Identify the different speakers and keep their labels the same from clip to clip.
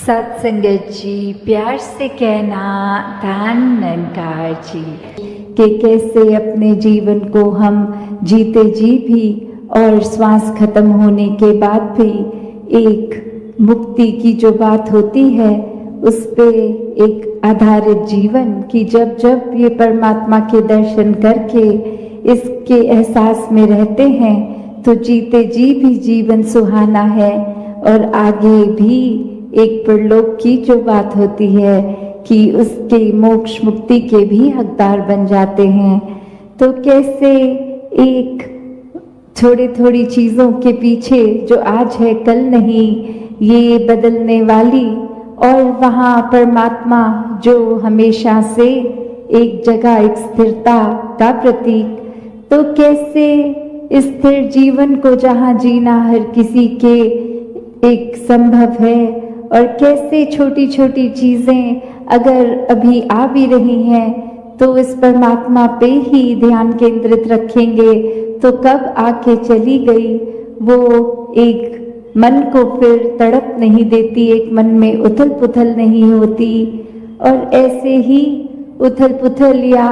Speaker 1: सत्संगत जी, प्यार से कहना धन निरंकार जी कि कैसे अपने जीवन को हम जीते जी भी और श्वास खत्म होने के बाद भी एक मुक्ति की जो बात होती है उस पे एक आधारित जीवन की जब जब ये परमात्मा के दर्शन करके इसके एहसास में रहते हैं तो जीते जी भी जीवन सुहाना है। और आगे भी एक परलोक की जो बात होती है कि उसके मोक्ष मुक्ति के भी हकदार बन जाते हैं। तो कैसे एक थोड़ी थोड़ी चीज़ों के पीछे जो आज है कल नहीं, ये बदलने वाली, और वहाँ परमात्मा जो हमेशा से एक जगह एक स्थिरता का प्रतीक, तो कैसे स्थिर जीवन को जहाँ जीना हर किसी के एक संभव है, और कैसे छोटी छोटी चीज़ें अगर अभी आ भी रही हैं तो इस परमात्मा पे ही ध्यान केंद्रित रखेंगे तो कब आके चली गई वो एक मन को फिर तड़प नहीं देती, एक मन में उथल पुथल नहीं होती। और ऐसे ही उथल पुथल या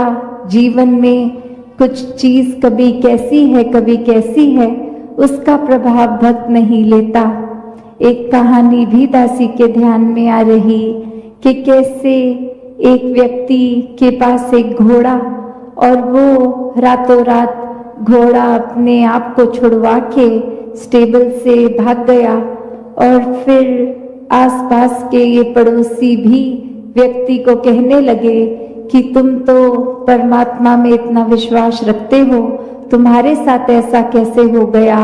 Speaker 1: जीवन में कुछ चीज़ कभी कैसी है कभी कैसी है उसका प्रभाव भक्त नहीं लेता। एक कहानी भी दासी के ध्यान में आ रही कि कैसे एक व्यक्ति के पास एक घोड़ा, और वो रातों रात घोड़ा अपने आप को छुड़वा के स्टेबल से भाग गया, और फिर आसपास के ये पड़ोसी भी व्यक्ति को कहने लगे कि तुम तो परमात्मा में इतना विश्वास रखते हो, तुम्हारे साथ ऐसा कैसे हो गया,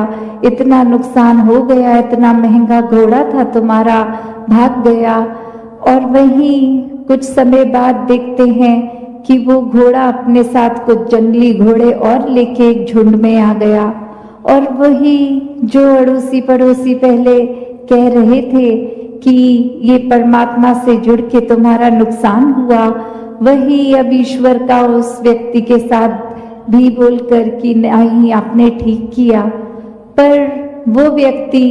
Speaker 1: इतना नुकसान हो गया, इतना महंगा घोड़ा था तुम्हारा, भाग गया। और वहीं कुछ समय बाद देखते हैं कि वो घोड़ा अपने साथ कुछ जंगली घोड़े और लेके एक झुंड में आ गया, और वही जो अड़ोसी पड़ोसी पहले कह रहे थे कि ये परमात्मा से जुड़ के तुम्हारा नुकसान हुआ, वही अब ईश्वर का उस व्यक्ति के साथ भी बोलकर कि नहीं आपने ठीक किया। पर वो व्यक्ति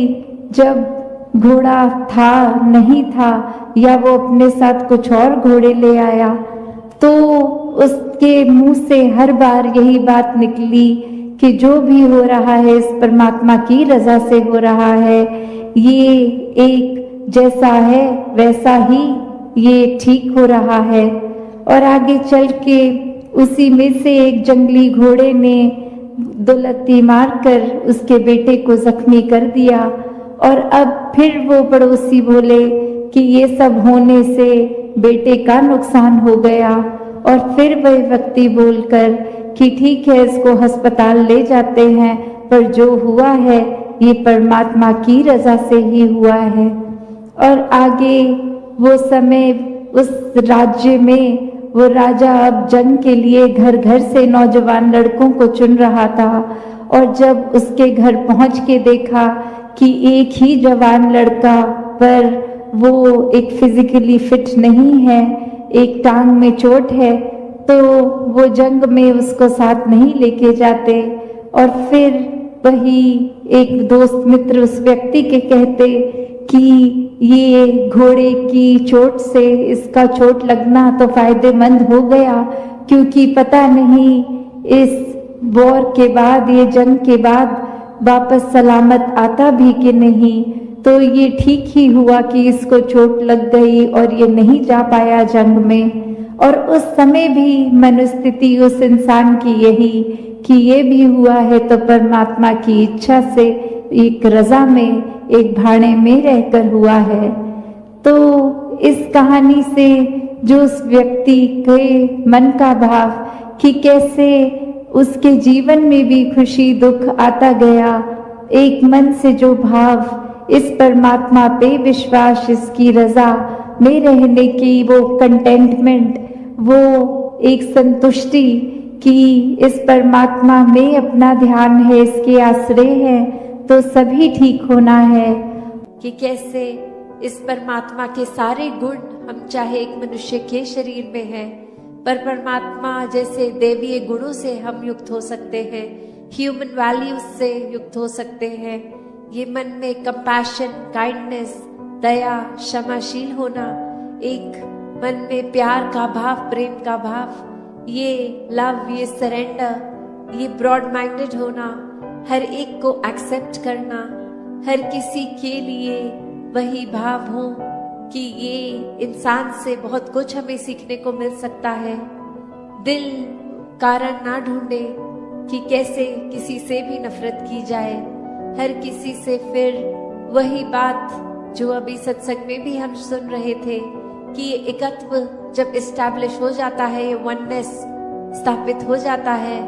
Speaker 1: जब घोड़ा था नहीं था या वो अपने साथ कुछ और घोड़े ले आया तो उसके मुंह से हर बार यही बात निकली कि जो भी हो रहा है इस परमात्मा की रजा से हो रहा है, ये एक जैसा है वैसा ही ये ठीक हो रहा है। और आगे चल के उसी में से एक जंगली घोड़े ने दुलत्ती मारकर उसके बेटे को जख्मी कर दिया, और अब फिर वो पड़ोसी बोले कि ये सब होने से बेटे का नुकसान हो गया, और फिर वह व्यक्ति बोलकर कि ठीक है इसको अस्पताल ले जाते हैं, पर जो हुआ है ये परमात्मा की रजा से ही हुआ है। और आगे वो समय उस राज्य में वो राजा अब जंग के लिए घर घर से नौजवान लड़कों को चुन रहा था, और जब उसके घर पहुंच के देखा कि एक ही जवान लड़का, पर वो एक फिजिकली फिट नहीं है, एक टांग में चोट है, तो वो जंग में उसको साथ नहीं लेके जाते। और फिर वही एक दोस्त मित्र उस व्यक्ति के कहते कि ये घोड़े की चोट से इसका चोट लगना तो फायदेमंद हो गया, क्योंकि पता नहीं इस वॉर के बाद, ये जंग के बाद वापस सलामत आता भी कि नहीं। तो ये ठीक ही हुआ कि इसको चोट लग गई और ये नहीं जा पाया जंग में। और उस समय भी मनोस्थिति उस इंसान की यही कि ये भी हुआ है तो परमात्मा की इच्छा से एक रजा में एक भाड़े में रहकर हुआ है। तो इस कहानी से जो उस व्यक्ति के मन का भाव कि कैसे उसके जीवन में भी खुशी दुख आता गया, एक मन से जो भाव इस परमात्मा पे विश्वास, इसकी रजा में रहने की वो कंटेंटमेंट, वो एक संतुष्टि कि इस परमात्मा में अपना ध्यान है, इसके आश्रय है तो सभी ठीक होना है।
Speaker 2: कि कैसे इस परमात्मा के सारे गुण हम चाहे एक मनुष्य के शरीर में हैं, पर परमात्मा जैसे देवीय गुणों से हम युक्त हो सकते हैं, ह्यूमन वैल्यूज से युक्त हो सकते हैं। ये मन में कंपैशन, काइंडनेस, दया, क्षमाशील होना, एक मन में प्यार का भाव, प्रेम का भाव, ये लव, ये सरेंडर, ये ब्रॉड माइंडेड होना, हर एक को एक्सेप्ट करना, हर किसी के लिए वही भाव हो कि ये इंसान से बहुत कुछ हमें सीखने को मिल सकता है। दिल कारण ना ढूंढे कि कैसे किसी से भी नफरत की जाए, हर किसी से फिर वही बात जो अभी सत्संग में भी हम सुन रहे थे कि ये एकत्व जब इस्टेब्लिश हो जाता है, ये वननेस स्थापित हो जाता है,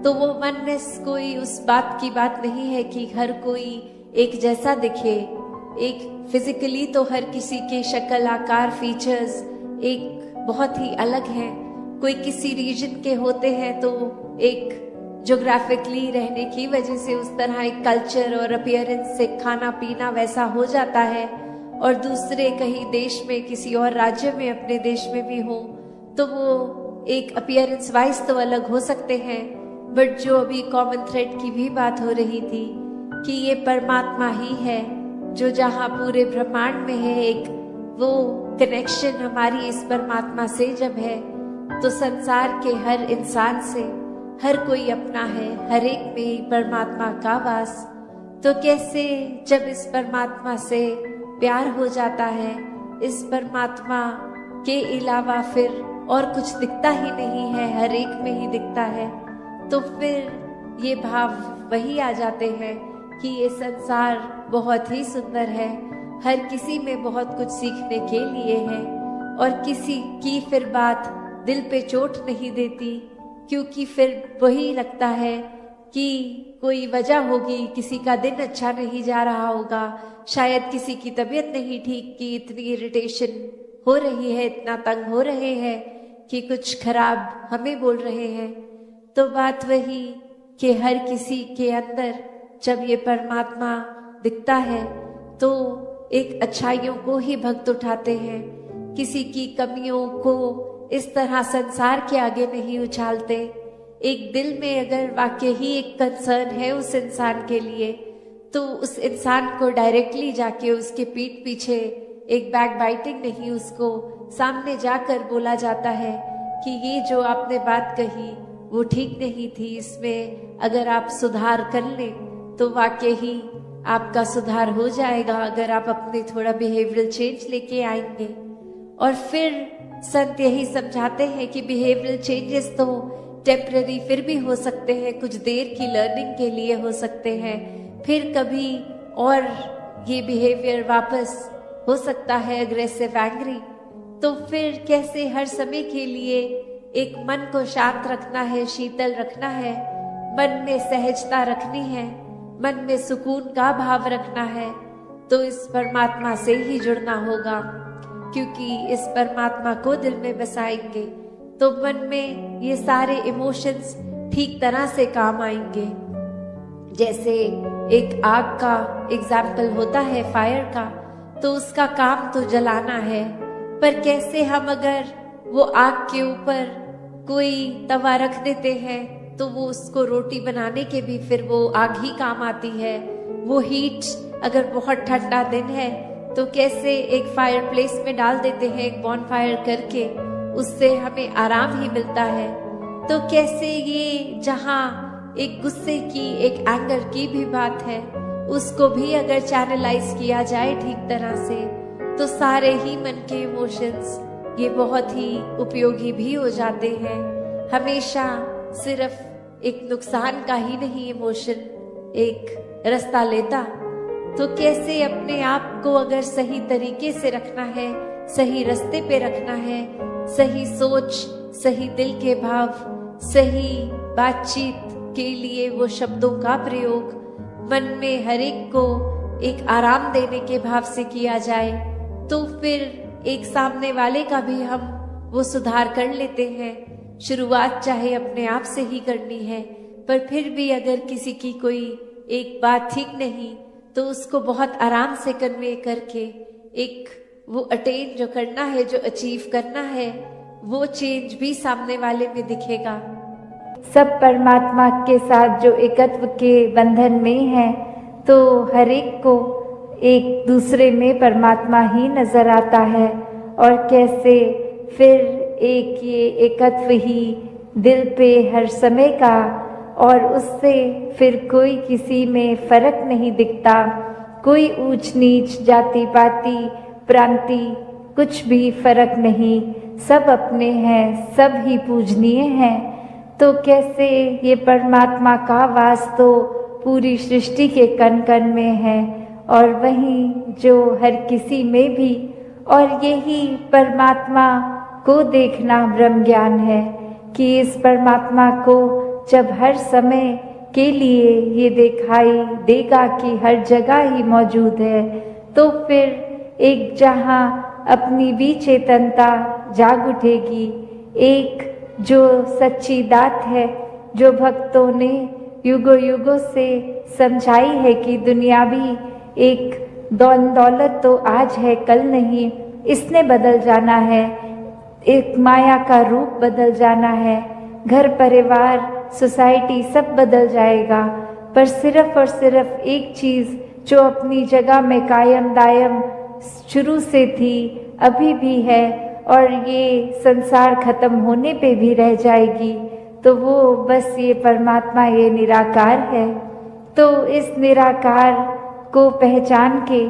Speaker 2: तो वो वननेस कोई उस बात की बात नहीं है कि हर कोई एक जैसा दिखे। एक फिजिकली तो हर किसी के शक्ल, आकार, फीचर्स एक बहुत ही अलग हैं। कोई किसी रीजन के होते हैं तो एक ज्योग्राफिकली रहने की वजह से उस तरह एक कल्चर और अपीयरेंस से खाना पीना वैसा हो जाता है, और दूसरे कहीं देश में, किसी और राज्य में, अपने देश में भी हो तो वो एक अपीयरेंस वाइज तो अलग हो सकते हैं। बट जो अभी कॉमन थ्रेड की भी बात हो रही थी कि ये परमात्मा ही है जो जहाँ पूरे ब्रह्मांड में है, एक वो कनेक्शन हमारी इस परमात्मा से जब है तो संसार के हर इंसान से हर कोई अपना है, हर एक में ही परमात्मा का वास। तो कैसे जब इस परमात्मा से प्यार हो जाता है, इस परमात्मा के अलावा फिर और कुछ दिखता ही नहीं है, हर एक में ही दिखता है, तो फिर ये भाव वही आ जाते हैं कि ये संसार बहुत ही सुंदर है, हर किसी में बहुत कुछ सीखने के लिए है, और किसी की फिर बात दिल पे चोट नहीं देती, क्योंकि फिर वही लगता है कि कोई वजह होगी, किसी का दिन अच्छा नहीं जा रहा होगा, शायद किसी की तबीयत नहीं ठीक कि इतनी इरिटेशन हो रही है, इतना तंग हो रहे हैं कि कुछ खराब हमें बोल रहे हैं। तो बात वही कि हर किसी के अंदर जब ये परमात्मा दिखता है तो एक अच्छाइयों को ही भक्त उठाते हैं, किसी की कमियों को इस तरह संसार के आगे नहीं उछालते। एक दिल में अगर वाकई ही एक कंसर्न है उस इंसान के लिए तो उस इंसान को डायरेक्टली जाके उसके पीठ पीछे एक बैक बाइटिंग नहीं, उसको सामने जाकर बोला जाता है कि ये जो आपने बात कही वो ठीक नहीं थी, इसमें अगर आप सुधार कर लें तो वाकई ही आपका सुधार हो जाएगा, अगर आप अपने थोड़ा बिहेवियरल चेंज लेके आएंगे। और फिर संत यही समझाते हैं कि बिहेवियरल चेंजेस तो टेम्पररी फिर भी हो सकते हैं, कुछ देर की लर्निंग के लिए हो सकते हैं, फिर कभी और ये बिहेवियर वापस हो सकता है अग्रेसिव, एंग्री। तो फिर कैसे हर समय के लिए एक मन को शांत रखना है, शीतल रखना है, मन में सहजता रखनी है, मन में सुकून का भाव रखना है, तो इस परमात्मा से ही जुड़ना होगा, क्योंकि इस परमात्मा को दिल में बसाएंगे तो मन में ये सारे इमोशंस ठीक तरह से काम आएंगे। जैसे एक आग का एग्जाम्पल होता है फायर का, तो उसका काम तो जलाना है, पर कैसे हम अगर वो आग के ऊपर कोई तवा रख देते हैं तो वो उसको रोटी बनाने के भी फिर वो आग ही काम आती है। वो हीट अगर बहुत ठंडा दिन है तो कैसे एक फायर प्लेस में डाल देते हैं, एक बॉन फायर करके, उससे हमें आराम ही मिलता है। तो कैसे ये जहाँ एक गुस्से की, एक एंगर की भी बात है, उसको भी अगर चैनलाइज किया जाए ठीक तरह से तो सारे ही मन के इमोशंस ये बहुत ही उपयोगी भी हो जाते हैं। हमेशा सिर्फ एक नुकसान का ही नहीं इमोशन एक रास्ता लेता, तो कैसे अपने आप को अगर सही तरीके से रखना है, सही रास्ते पे रखना है, सही सोच, सही दिल के भाव, सही बातचीत के लिए वो शब्दों का प्रयोग मन में हर एक को एक आराम देने के भाव से किया जाए, तो फिर एक सामने वाले का भी हम वो सुधार कर लेते हैं। शुरुआत चाहे अपने आप से ही करनी है, पर फिर भी अगर किसी की कोई एक बात ठीक नहीं तो उसको बहुत आराम से कन्वे करके एक वो अटेन जो करना है, जो अचीव करना है, वो चेंज भी सामने वाले में दिखेगा।
Speaker 1: सब परमात्मा के साथ जो एकत्व के बंधन में है, तो हर एक को एक दूसरे में परमात्मा ही नजर आता है, और कैसे फिर एक ये एकत्व ही दिल पे हर समय का, और उससे फिर कोई किसी में फर्क नहीं दिखता, कोई ऊंच नीच जाति पाति प्रांति कुछ भी फर्क नहीं, सब अपने हैं, सब ही पूजनीय हैं। तो कैसे ये परमात्मा का वास तो पूरी सृष्टि के कण कण में है, और वहीं जो हर किसी में भी, और यही परमात्मा को देखना ब्रह्म ज्ञान है कि इस परमात्मा को जब हर समय के लिए ये दिखाई देगा कि हर जगह ही मौजूद है, तो फिर एक जहाँ अपनी भी चेतनता जाग उठेगी, एक जो सच्ची दात है, जो भक्तों ने युगों युगों से समझाई है कि दुनिया भी एक दौलत तो आज है कल नहीं, इसने बदल जाना है, एक माया का रूप बदल जाना है, घर परिवार सोसाइटी सब बदल जाएगा, पर सिर्फ और सिर्फ एक चीज़ जो अपनी जगह में कायम दायम शुरू से थी, अभी भी है, और ये संसार खत्म होने पे भी रह जाएगी, तो वो बस ये परमात्मा, ये निराकार है। तो इस निराकार को पहचान के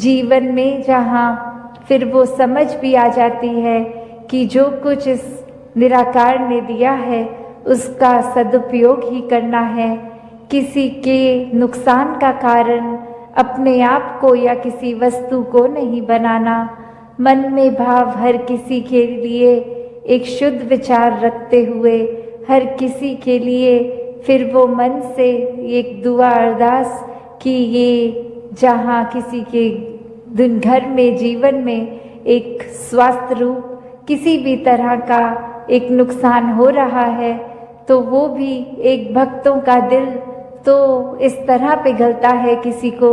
Speaker 1: जीवन में जहाँ फिर वो समझ भी आ जाती है कि जो कुछ इस निराकार ने दिया है उसका सदुपयोग ही करना है, किसी के नुकसान का कारण अपने आप को या किसी वस्तु को नहीं बनाना, मन में भाव हर किसी के लिए एक शुद्ध विचार रखते हुए हर किसी के लिए फिर वो मन से एक दुआ अरदास कि ये जहाँ किसी के दिन घर में जीवन में एक स्वास्थ्य रूप किसी भी तरह का एक नुकसान हो रहा है, तो वो भी एक भक्तों का दिल तो इस तरह पिघलता है, किसी को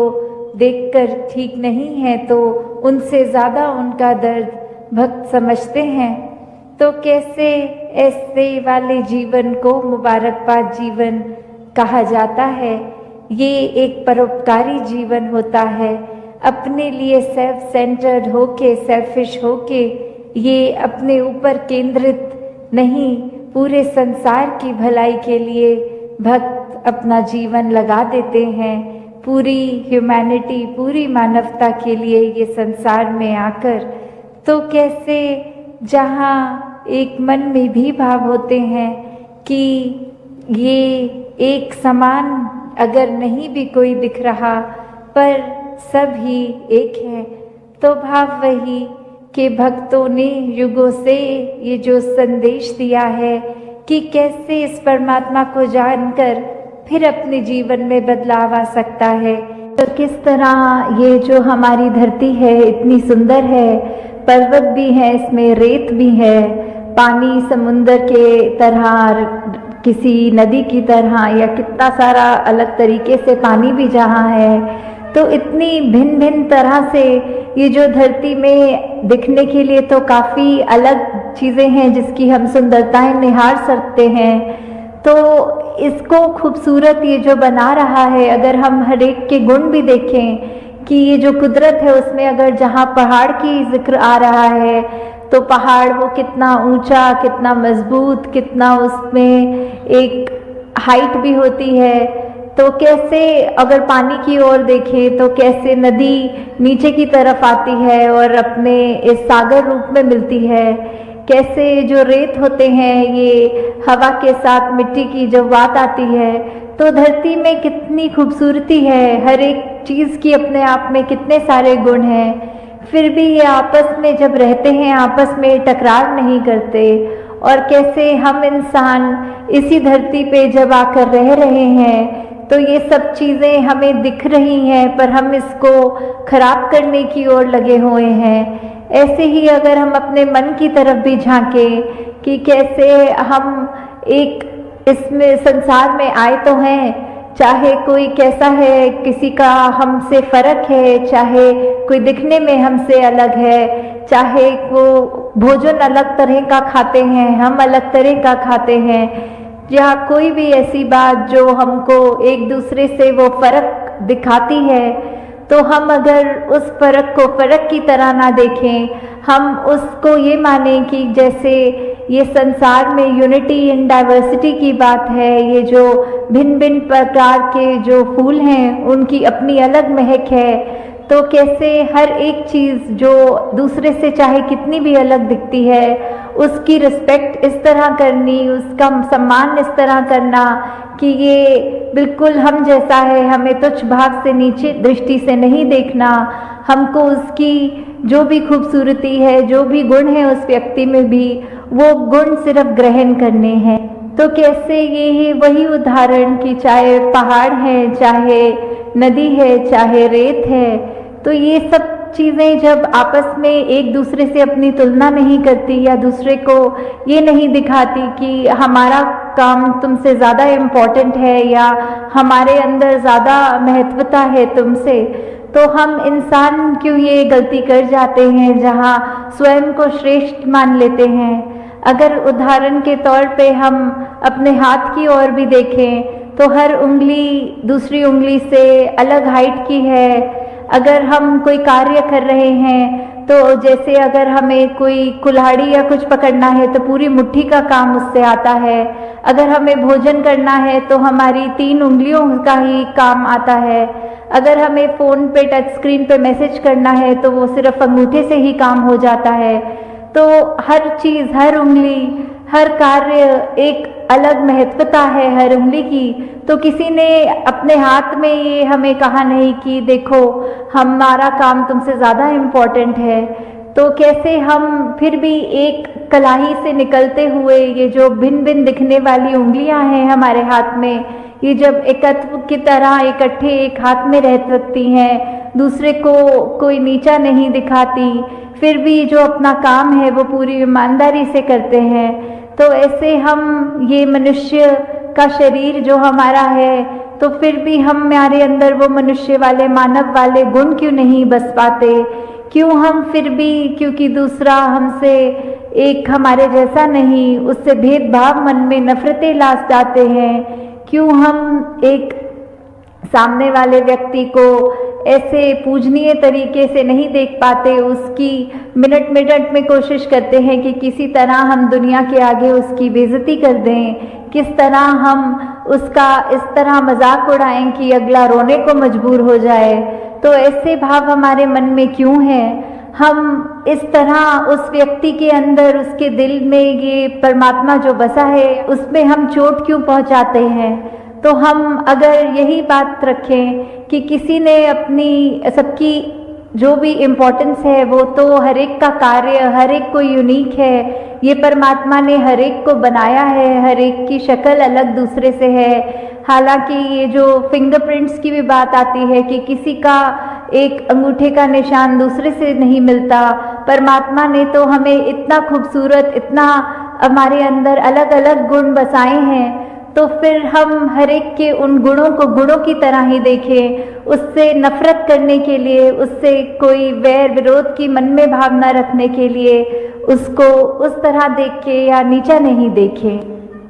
Speaker 1: देखकर ठीक नहीं है तो उनसे ज़्यादा उनका दर्द भक्त समझते हैं। तो कैसे ऐसे वाले जीवन को मुबारकबाद जीवन कहा जाता है। ये एक परोपकारी जीवन होता है, अपने लिए सेल्फ सेंटर्ड होके, सेल्फिश होके, ये अपने ऊपर केंद्रित नहीं, पूरे संसार की भलाई के लिए भक्त अपना जीवन लगा देते हैं, पूरी ह्यूमैनिटी, पूरी मानवता के लिए ये संसार में आकर। तो कैसे जहाँ एक मन में भी भाव होते हैं कि ये एक समान अगर नहीं भी कोई दिख रहा पर सब ही एक है, तो भाव वही कि भक्तों ने युगों से ये जो संदेश दिया है कि कैसे इस परमात्मा को जानकर फिर अपने जीवन में बदलाव आ सकता है। तो किस तरह ये जो हमारी धरती है इतनी सुंदर है, पर्वत भी है, इसमें रेत भी है, पानी समुंदर के तरह, किसी नदी की तरह, या कितना सारा अलग तरीके से पानी भी जहाँ है, तो इतनी भिन्न भिन्न तरह से ये जो धरती में दिखने के लिए तो काफ़ी अलग चीज़ें हैं जिसकी हम सुंदरताएं निहार सकते हैं। तो इसको खूबसूरत ये जो बना रहा है, अगर हम हर एक के गुण भी देखें कि ये जो कुदरत है उसमें अगर जहाँ पहाड़ की जिक्र आ रहा है तो पहाड़ वो कितना ऊंचा, कितना मजबूत, कितना उसमें एक हाइट भी होती है। तो कैसे अगर पानी की ओर देखें तो कैसे नदी नीचे की तरफ आती है और अपने इस सागर रूप में मिलती है, कैसे जो रेत होते हैं ये हवा के साथ मिट्टी की जब बात आती है, तो धरती में कितनी खूबसूरती है, हर एक चीज़ की अपने आप में कितने सारे गुण हैं। फिर भी ये आपस में जब रहते हैं आपस में टकरार नहीं करते, और कैसे हम इंसान इसी धरती पे जब आकर रह रहे हैं तो ये सब चीज़ें हमें दिख रही हैं पर हम इसको खराब करने की ओर लगे हुए हैं। ऐसे ही अगर हम अपने मन की तरफ भी झांकें कि कैसे हम एक इसमें संसार में आए तो हैं, चाहे कोई कैसा है, किसी का हमसे फर्क है, चाहे कोई दिखने में हमसे अलग है, चाहे वो भोजन अलग तरह का खाते हैं, हम अलग तरह का खाते हैं, या कोई भी ऐसी बात जो हमको एक दूसरे से वो फर्क दिखाती है, तो हम अगर उस फर्क को फर्क की तरह ना देखें, हम उसको ये माने कि जैसे ये संसार में यूनिटी इन डाइवर्सिटी की बात है, ये जो भिन्न भिन्न प्रकार के जो फूल हैं उनकी अपनी अलग महक है, तो कैसे हर एक चीज़ जो दूसरे से चाहे कितनी भी अलग दिखती है उसकी रिस्पेक्ट इस तरह करनी, उसका सम्मान इस तरह करना कि ये बिल्कुल हम जैसा है, हमें तुच्छ भाव से नीचे दृष्टि से नहीं देखना, हमको उसकी जो भी खूबसूरती है, जो भी गुण है उस व्यक्ति में भी, वो गुण सिर्फ ग्रहण करने हैं। तो कैसे ये है वही उदाहरण कि चाहे पहाड़ है, चाहे नदी है, चाहे रेत है, तो ये सब चीज़ें जब आपस में एक दूसरे से अपनी तुलना नहीं करती या दूसरे को ये नहीं दिखाती कि हमारा काम तुमसे ज़्यादा इम्पोर्टेंट है या हमारे अंदर ज़्यादा महत्वता है तुमसे, तो हम इंसान क्यों ये गलती कर जाते हैं जहाँ स्वयं को श्रेष्ठ मान लेते हैं। अगर उदाहरण के तौर पे हम अपने हाथ की ओर भी देखें तो हर उंगली दूसरी उंगली से अलग हाइट की है। अगर हम कोई कार्य कर रहे हैं तो जैसे अगर हमें कोई कुल्हाड़ी या कुछ पकड़ना है तो पूरी मुट्ठी का काम उससे आता है, अगर हमें भोजन करना है तो हमारी 3 उंगलियों का ही काम आता है, अगर हमें फ़ोन पे टच स्क्रीन पे मैसेज करना है तो वो सिर्फ अंगूठे से ही काम हो जाता है। तो हर चीज़, हर उंगली, हर कार्य एक अलग महत्वता है हर उंगली की। तो किसी ने अपने हाथ में ये हमें कहा नहीं कि देखो हमारा काम तुमसे ज़्यादा इम्पोर्टेंट है। तो कैसे हम फिर भी एक कलाई से निकलते हुए ये जो भिन्न भिन्न दिखने वाली उंगलियां हैं हमारे हाथ में, ये जब एकत्व की तरह इकट्ठे एक हाथ में रह सकती हैं, दूसरे को कोई नीचा नहीं दिखाती, फिर भी जो अपना काम है वो पूरी ईमानदारी से करते हैं, तो ऐसे हम ये मनुष्य का शरीर जो हमारा है, तो फिर भी हमारे अंदर वो मनुष्य वाले, मानव वाले गुण क्यों नहीं बस पाते? क्यों हम फिर भी, क्योंकि दूसरा हमसे एक हमारे जैसा नहीं, उससे भेदभाव मन में नफरतें ला जाते हैं? क्यों हम एक सामने वाले व्यक्ति को ऐसे पूजनीय तरीके से नहीं देख पाते, उसकी मिनट मिनट में कोशिश करते हैं कि किसी तरह हम दुनिया के आगे उसकी बेइज्जती कर दें, किस तरह हम उसका इस तरह मजाक उड़ाएं कि अगला रोने को मजबूर हो जाए। तो ऐसे भाव हमारे मन में क्यों हैं? हम इस तरह उस व्यक्ति के अंदर, उसके दिल में ये परमात्मा जो बसा है उसमें हम चोट क्यों पहुंचाते हैं? तो हम अगर यही बात रखें कि किसी ने अपनी सबकी जो भी इम्पोर्टेंस है वो तो हर एक का कार्य, हर एक को यूनिक है, ये परमात्मा ने हर एक को बनाया है, हर एक की शक्ल अलग दूसरे से है। हालांकि ये जो फिंगरप्रिंट्स की भी बात आती है कि किसी का एक अंगूठे का निशान दूसरे से नहीं मिलता, परमात्मा ने तो हमें इतना खूबसूरत, इतना हमारे अंदर अलग अलग गुण बसाए हैं, तो फिर हम हर एक के उन गुणों को गुणों की तरह ही देखें, उससे नफरत करने के लिए, उससे कोई वैर विरोध की मन में भावना रखने के लिए उसको उस तरह देख के या नीचा नहीं देखें।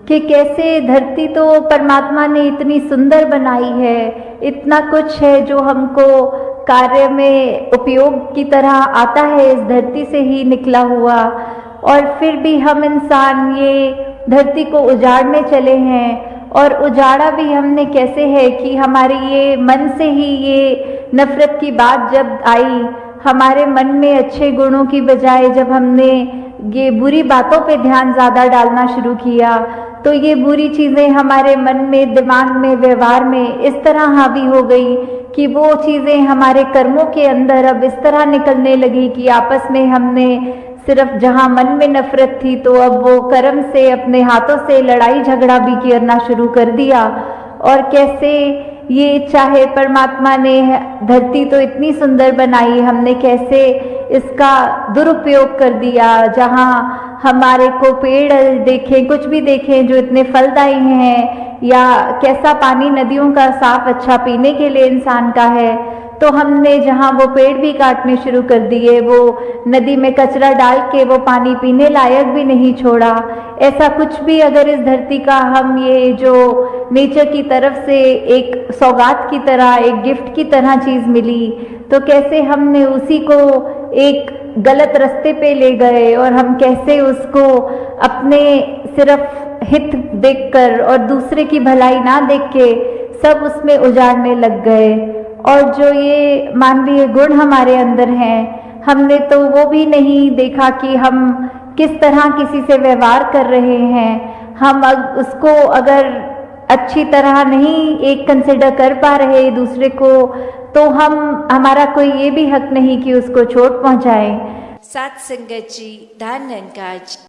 Speaker 1: कि कैसे धरती तो परमात्मा ने इतनी सुंदर बनाई है, इतना कुछ है जो हमको कार्य में उपयोग की तरह आता है, इस धरती से ही निकला हुआ, और फिर भी हम इंसान ये धरती को उजाड़ने चले हैं। और उजाड़ा भी हमने कैसे है कि हमारे ये मन से ही ये नफरत की बात जब आई, हमारे मन में अच्छे गुणों की बजाय जब हमने ये बुरी बातों पे ध्यान ज़्यादा डालना शुरू किया, तो ये बुरी चीज़ें हमारे मन में, दिमाग में, व्यवहार में इस तरह हावी हो गई कि वो चीज़ें हमारे कर्मों के अंदर अब इस तरह निकलने लगी कि आपस में हमने सिर्फ जहाँ मन में नफरत थी तो अब वो कर्म से, अपने हाथों से लड़ाई झगड़ा भी करना शुरू कर दिया। और कैसे ये, चाहे परमात्मा ने धरती तो इतनी सुंदर बनाई, हमने कैसे इसका दुरुपयोग कर दिया, जहाँ हमारे को पेड़ देखें, कुछ भी देखें जो इतने फलदायी हैं, या कैसा पानी नदियों का साफ अच्छा पीने के लिए इंसान का है, तो हमने जहाँ वो पेड़ भी काटने शुरू कर दिए, वो नदी में कचरा डाल के वो पानी पीने लायक भी नहीं छोड़ा। ऐसा कुछ भी अगर इस धरती का हम ये जो नेचर की तरफ से एक सौगात की तरह, एक गिफ्ट की तरह चीज़ मिली, तो कैसे हमने उसी को एक गलत रास्ते पे ले गए और हम कैसे उसको अपने सिर्फ हित देखकर और दूसरे की भलाई ना देख के सब उसमें उजाड़ने लग गए। और जो ये मानवीय गुण हमारे अंदर हैं, हमने तो वो भी नहीं देखा कि हम किस तरह किसी से व्यवहार कर रहे हैं। हम उसको अगर अच्छी तरह नहीं एक कंसिडर कर पा रहे दूसरे को, तो हमारा कोई ये भी हक नहीं कि उसको चोट पहुंचाएं।
Speaker 2: सात संगत जी, धन निरंकार जी।